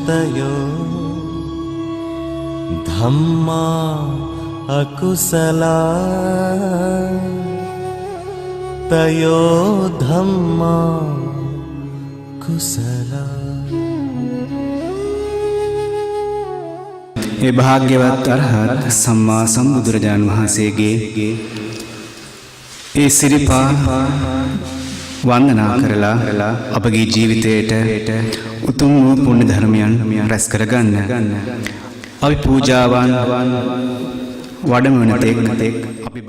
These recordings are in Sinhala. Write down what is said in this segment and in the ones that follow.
तयो धम्मा अकुशला तयो धम्मा कुशला। ඒ භාග්‍යවත් අරහත් සම්මා සම්බුදුරජාණන් වහන්සේගේ ඒ සිරිපා වන්දනා කරලා අපගේ ජීවිතයට උතුම් වූ පුණ්‍ය ධර්මයන් රැස් කරගන්න අපි පූජාවන් වඩමවන තෙක් අපි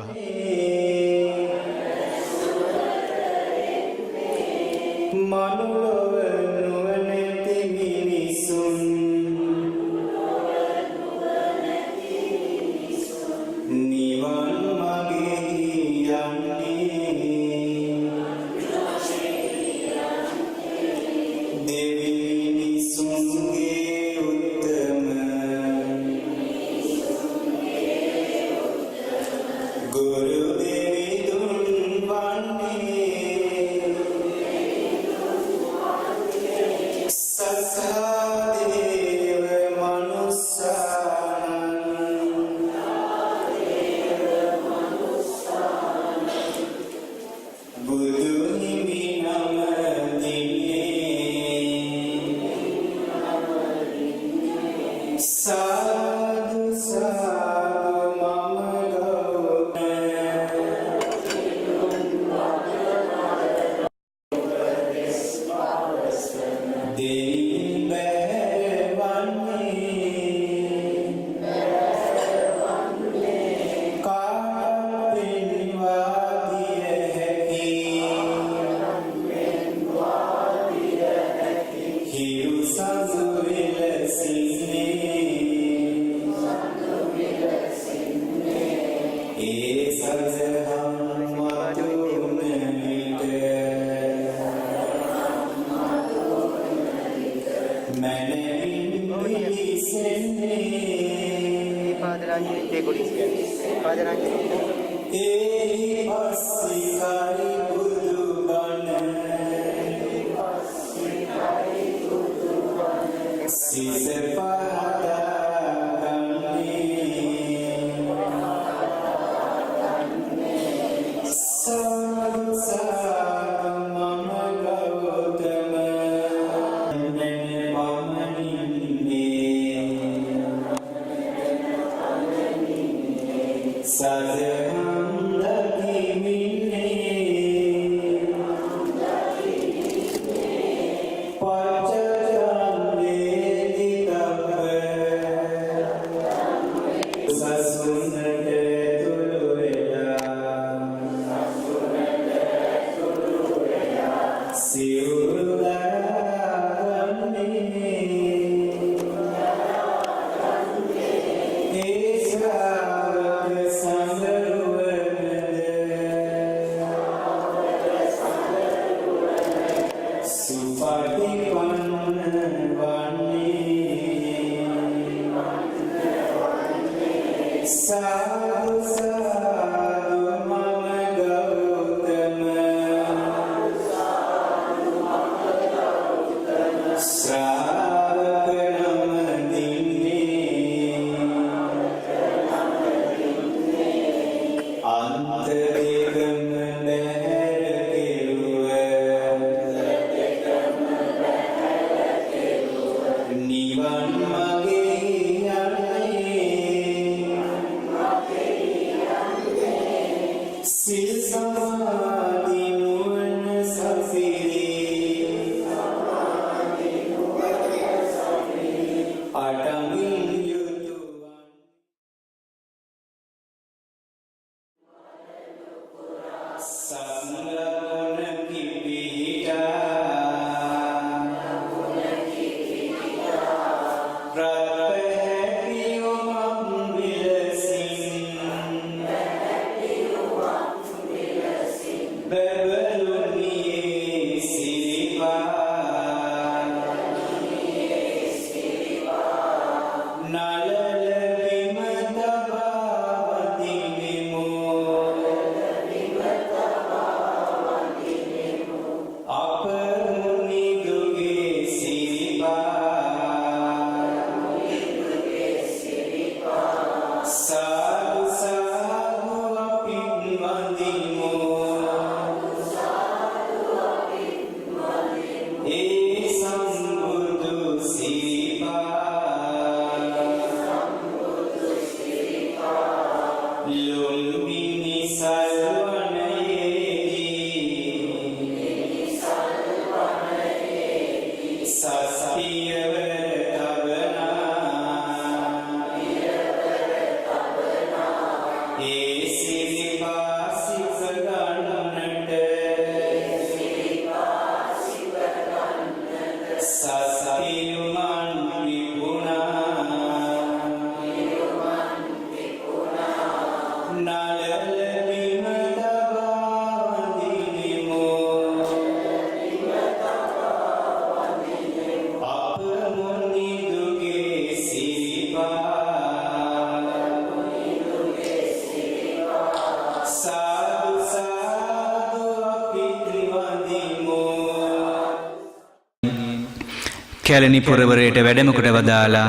කැලණි පුරවරයට වැඩම කොට වදාලා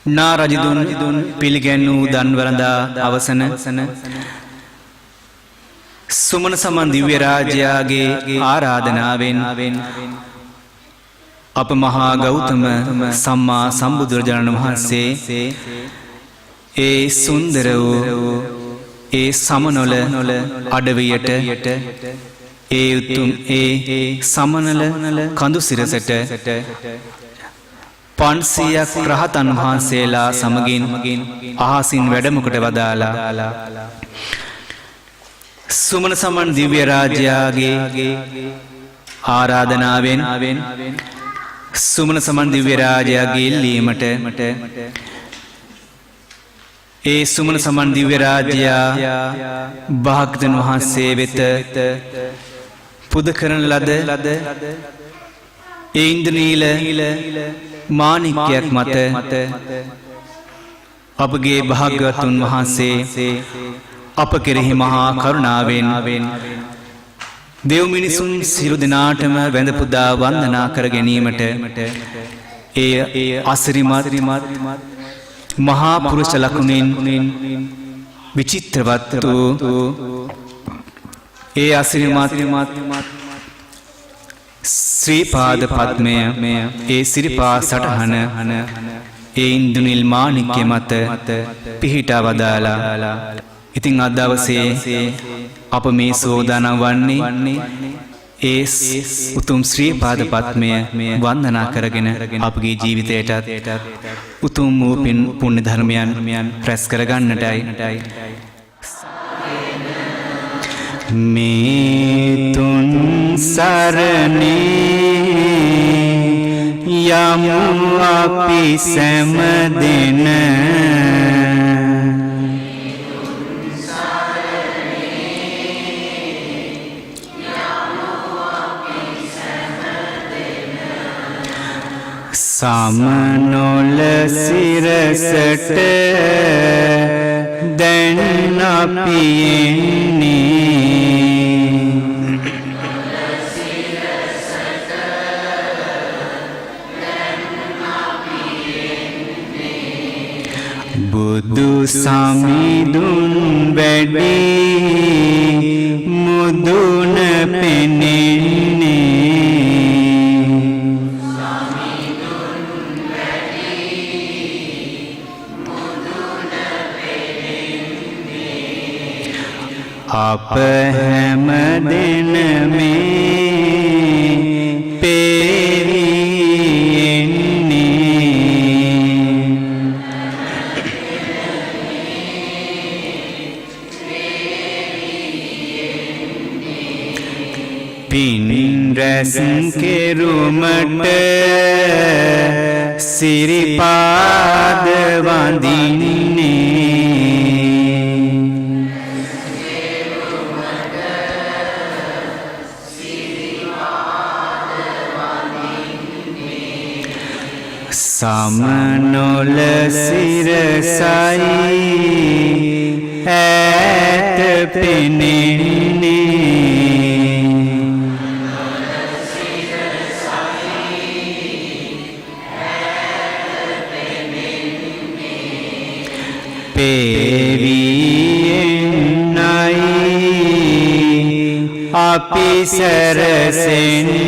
නා රජදුන් පිළිගැන්වූ දන් වළඳා අවසන සුමන සමන් දිව්‍ය රාජයාගේ ආරාධනාවෙන් අප මහා ගෞතම සම්මා සම්බුදුරජාණන් වහන්සේ ඒ සුන්දර වූ ඒ සමනොල අඩවියට ඒ උතුම් ඒ සමනල කඳු සිරසට 500ක් රහතන් වහන්සේලා සමගින් අහසින් වැඩම කොට වදාලා සුමන සමන් දිව්‍ය රාජයාගේ ආරාධනාවෙන් සුමන සමන් දිව්‍ය රාජයාගේ ඉල්ලීමට ඒ සුමන සමන් දිව්‍ය රාජයා භාග්‍යවතුන් වහන්සේ වෙත පුද කරන ලද ඒ ඉන්ද්‍රනීල මාණික්‍යයක් මත අපගේ භාග්‍යවතුන් වහන්සේ අප කෙරෙහි මහා කරුණාවෙන් දෙව් මිනිසුන් සියලු දෙනාටම වැඳ පුදා වන්දනා කර ගැනීමට ඒ අසිරිමත් මහා පුරුෂ ලකුණින් විචිත්‍රවත් වූ ඒ අසිරිමත් ශ්‍රී පාද පද්මය ඒ සිරිපා සටහන ඒ ඉන්දුනිල් මාණික්‍ය මත පිහිටා වදාලා ඉතින් අද දවසේ අප මේ සෝදානම් වන්නේ ඒ උතුම් ශ්‍රී පාද පද්මය වන්දනා කරගෙන අපගේ ජීවිතයටත් උතුම් වූ පුණ්‍ය ධර්මයන් රැස් කරගන්නටයි මේ තුන් සරණේ යමු අපි සෑම දින සමනොල සිරසට දැන් අපි බුදු සමිඳුන් වැඩි මුදුන පෙනෙන්නේ අප හැම දින මේ පින් රැස් කෙරුමට සිරිපාද වඳින්නේ සමනොල සිරසයි ඈත පෙනෙන්නේ පෙවියෙන්නයි අපි සැරසෙන්නේ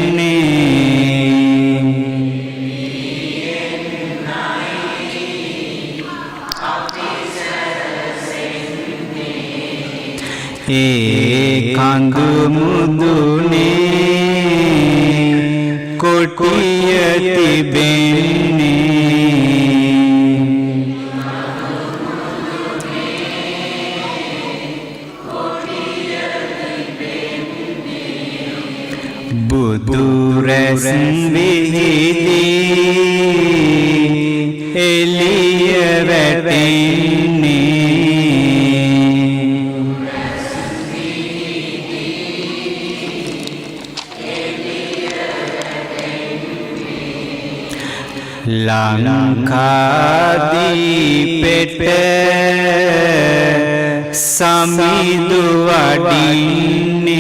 ඒ කඳු මුදුනේ කොටිය තිබෙන්නේ බුදු රැස් විහිදී එළිය වැටෙන්නේ ලංකාදීපෙට සමිඳු වඩින්නේ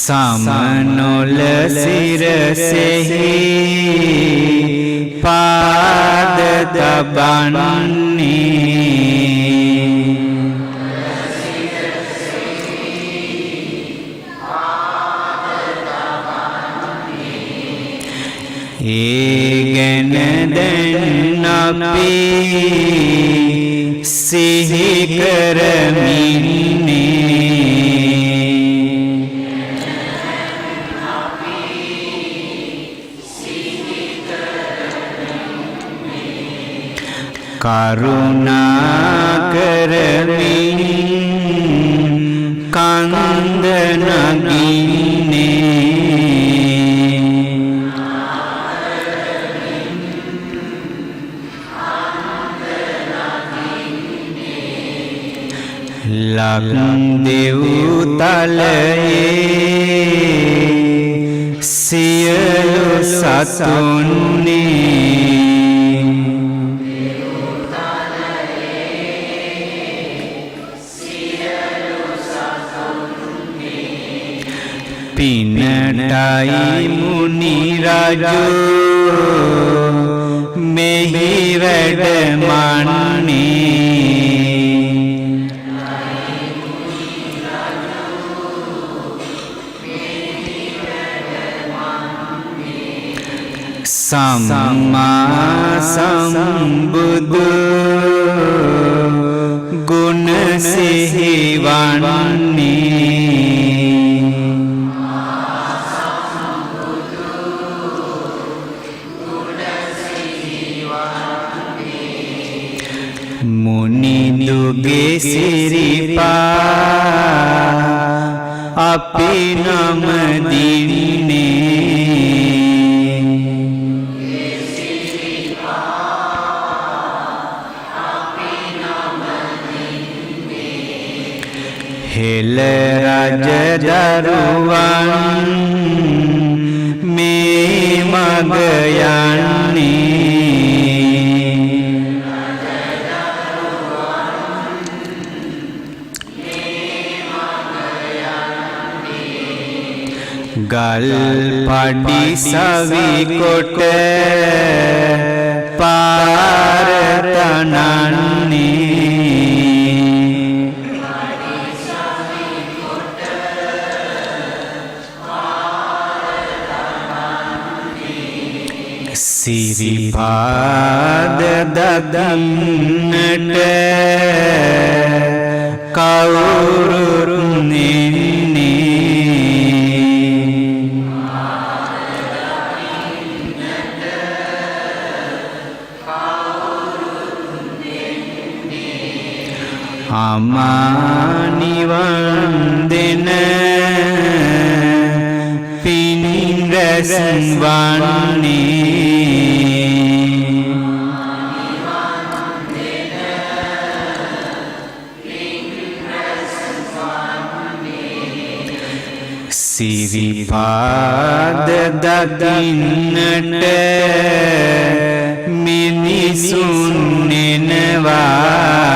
समनोल सिरसेहि पाद तबन्नि ඒගැන දැන් අපි සිහි කරමින්නේ කරුණා කරමින් කන්ද නගින්නේ ලක්දෙව් තලයේ සියලු සතුන්නේ පිනටයි මුනි රජු මෙහි වැඩමන්නේ සම්මා සම්බුදු ගුණ සිහිවන්නේ මුනිදුගේ සිරිපා අපි නමදින්නේ හෙළ රජදරුවන් මේ මග යන්නේ ගල් පඩි සවිකොට පාර තනන්නේ සිරිපාද දදන්නට කවුරුත් නෙන්නේ අමා නිවන් දෙන පින් රැස් වන්නේ සිරිපාද දකින්නට මිනිසුන් එනවා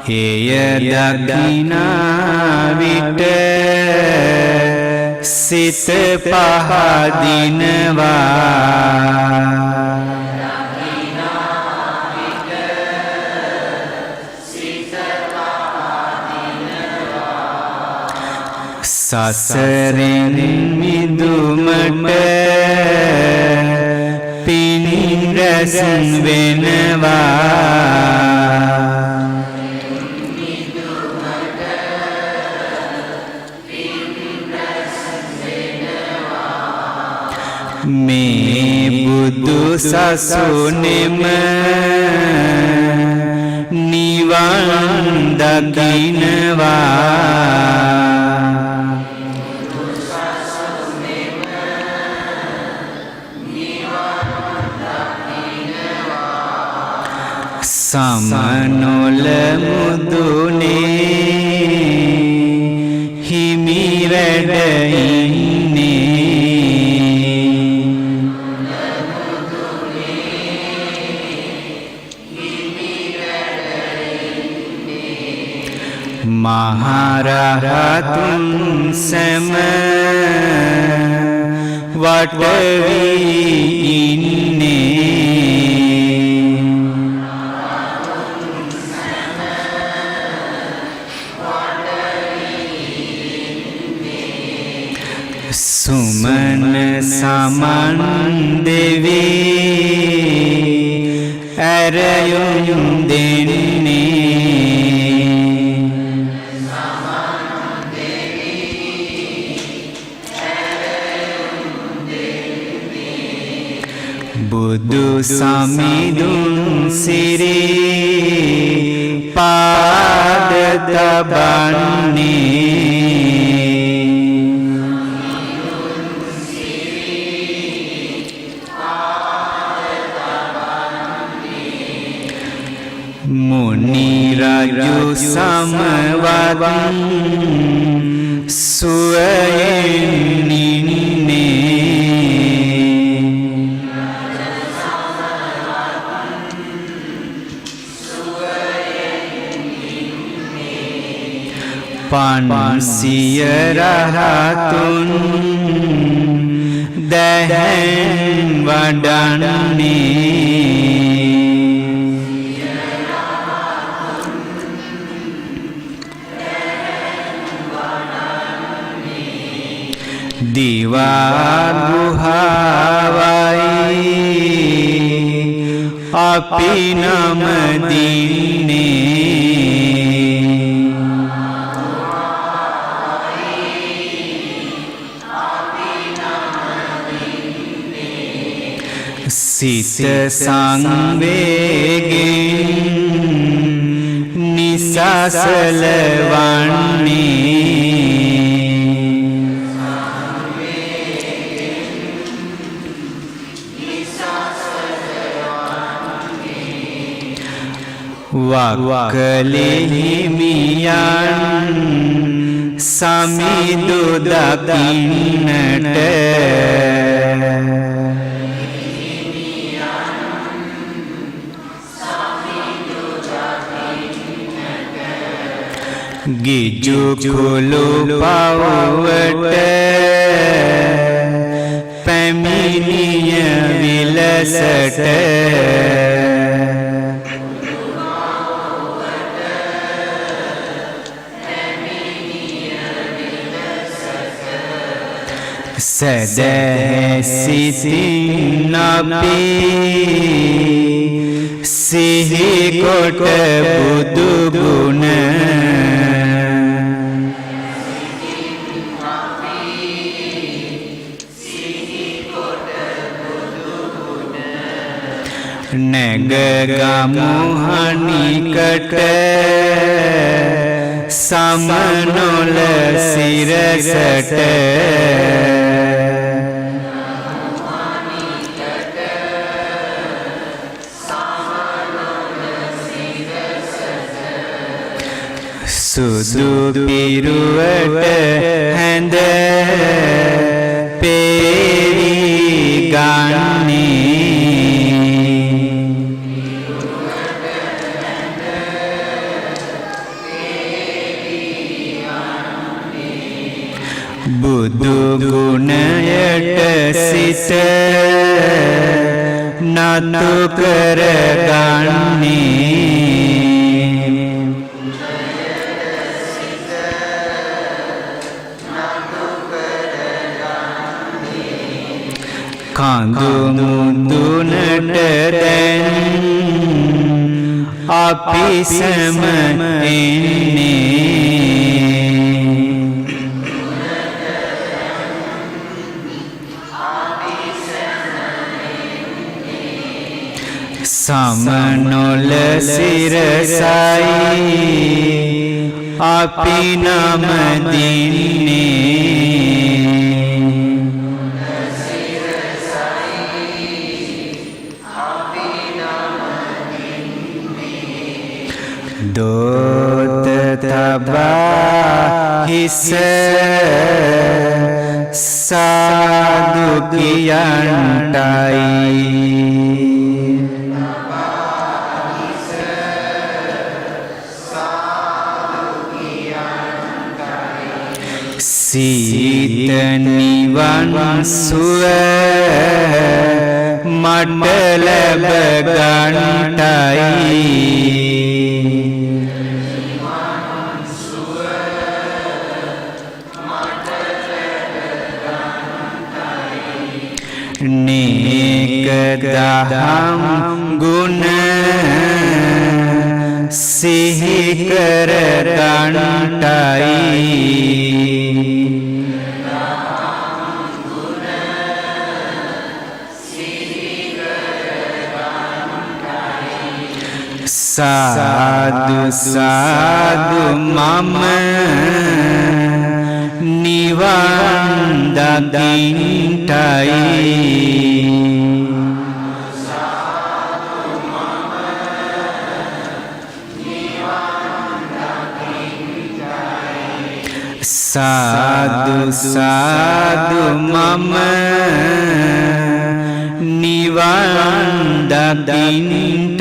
එය දකිනා විට සිත පහදිනවා සසරෙන් මිදුමට පින් රැස් වෙනවා මේ බුදු සසුනේම නිවන් දකින්නවා සමනොල මුදුනේ හිමි වැඩ ඉන්නේ මහරහතුන් සැම වටවී ඉන්නේ සුමන සමන් දෙවී ඇරයුම් දෙන්නේ බුදු සමිඳුන් සිරි පාද තබන්නේ මුනි රජු සමවත් සුවයෙන් ඉන්නේ පන්සිය රහතුන් දැහැන් වඩන්නේ දිවා ගුහාවයි අපි නම දින්නේ සිත සංවේගෙන් නිසසල වන්නේ වක්කලිහිමියන් සමිඳු දකින්නට ගිජු කුළු පවුවට පැමිණිය විලසට සැදැහැ සිතින් අපි සිහි කොට බුදු ගුණ නැගගමු හනිකට සමනොල සිරසට සුදු පිරුවට හැඳ පේරි ගන්නේ බුදු ගුණයට සිත නතු කරගන්නේ කඳු මුදුනට දැන් අපි සැම එන්නේ සමනොල සිරසයි අපි නම දින්නේ දෝත තබා හිස සාදු කියන්ටයි සීත නිවන් සුව මට ලැබ ගන්නටයි නේක දහම් ගුණ සිහි කර ගන්නටයි සාදු සාදු මම නිවන් දකින්නටයි සාදු සාදු මම නිවන් දකින්නටයි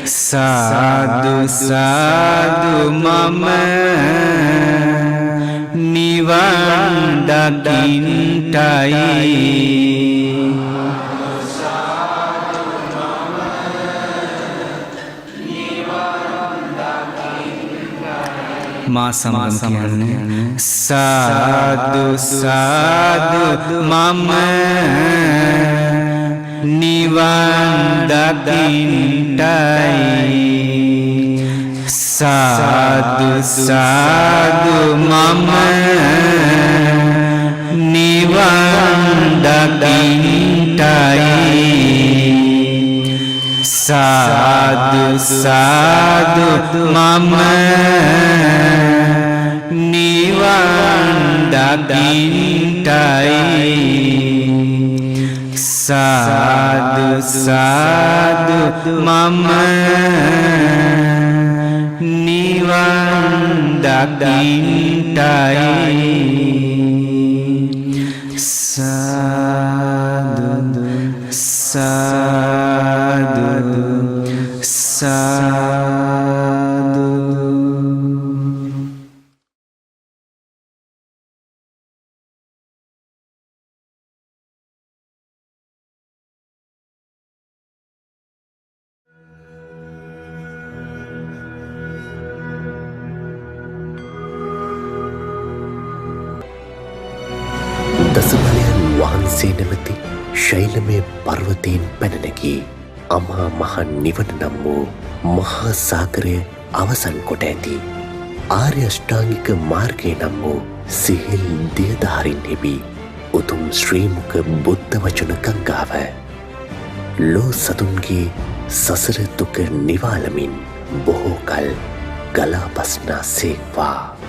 සාදු සාදු මම නිවන් දකින්නටයි මා සමගම කියන්නේ සාදු සාදු මම නිවන් දකින්නටයි සාදු සාදු මම නිවන් දකින්නටයි සාදු සාදු මම නිවන් දකින්නටයි සාදු සාදු මම නිවන් දකින්නටයි සාදු සාදු සාදු දසබලයන් වහන්සේ නැමැති ශෛලමය පර්වතයෙන් පැන නැගී අමා මහ නිවන නම් වූ මහා සාගරය අවසන් කොට ඇති ආර්ය අෂ්ටාංගික මාර්ගය නම් වූ සිහිල් දියධාරින් හිමි උතුම් ශ්‍රී මුක බුද්ධ වචන ගංගාව ලෝ සතුන්ගේ සසර දුක නිවාලමින් බොහෝ කල් ගලා පස්නා සේක්වා